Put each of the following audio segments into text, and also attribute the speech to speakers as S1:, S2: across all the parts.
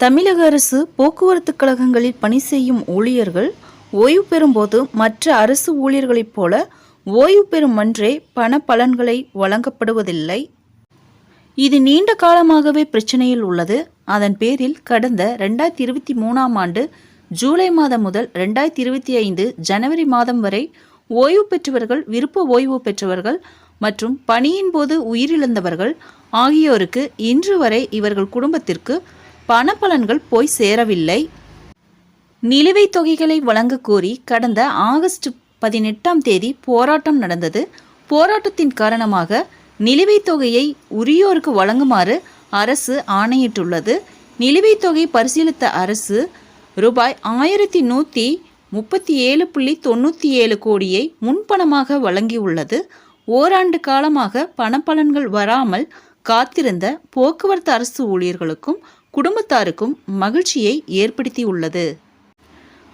S1: தமிழக அரசு போக்குவரத்து கழகங்களில் பணி செய்யும் ஊழியர்கள் ஓய்வு பெறும்போது மற்ற அரசு ஊழியர்களைப் போல ஓய்வு பெறும் அன்றே பண பலன்களை வழங்கப்படுவதில்லை. இது நீண்ட காலமாகவே பிரச்சனையில் உள்ளது. அதன் பேரில் கடந்த 2023ஆம் ஆண்டு ஜூலை மாதம் முதல் 2025 ஜனவரி மாதம் வரை ஓய்வு பெற்றவர்கள், விருப்ப ஓய்வு பெற்றவர்கள் மற்றும் பணியின் போது உயிரிழந்தவர்கள் ஆகியோருக்கு இன்று வரை இவர்கள் குடும்பத்திற்கு பண பலன்கள் போய் சேரவில்லை. நிலுவைத் தொகைகளை வழங்க கோரி கடந்த ஆகஸ்ட் 18ஆம் தேதி போராட்டம் நடந்தது. போராட்டத்தின் காரணமாக நிலுவைத் தொகையை உரியோருக்கு வழங்குமாறு அரசு ஆணையிட்டுள்ளது. நிலுவைத் தொகை பரிசீலித்த அரசு ரூபாய் 1137.97 கோடியை முன்பணமாக வழங்கியுள்ளது. ஓராண்டு காலமாக பணப்பலன்கள் வராமல் காத்திருந்த போக்குவரத்து அரசு ஊழியர்களுக்கும் குடும்பத்தாருக்கும் மகிழ்ச்சியை ஏற்படுத்தியுள்ளது.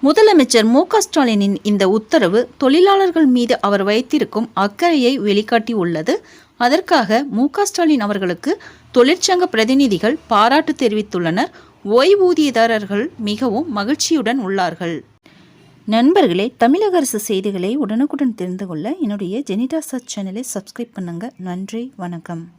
S1: முதலமைச்சர் மு.க. ஸ்டாலினின் இந்த உத்தரவு தொழிலாளர்கள் மீது அவர் வைத்திருக்கும் அக்கறையை வெளிக்காட்டியுள்ளது. அதற்காக மு.க. ஸ்டாலின் அவர்களுக்கு தொழிற்சங்க பிரதிநிதிகள் பாராட்டு தெரிவித்துள்ளனர். ஓய்வூதியதாரர்கள் மிகவும் மகிழ்ச்சியுடன் உள்ளார்கள். நண்பர்களே, தமிழக அரசு செய்திகளை உடனுக்குடன் தெரிந்து கொள்ள என்னுடைய ஜெனிடா சர்ச் சேனலை சப்ஸ்கிரைப் பண்ணுங்க. நன்றி, வணக்கம்.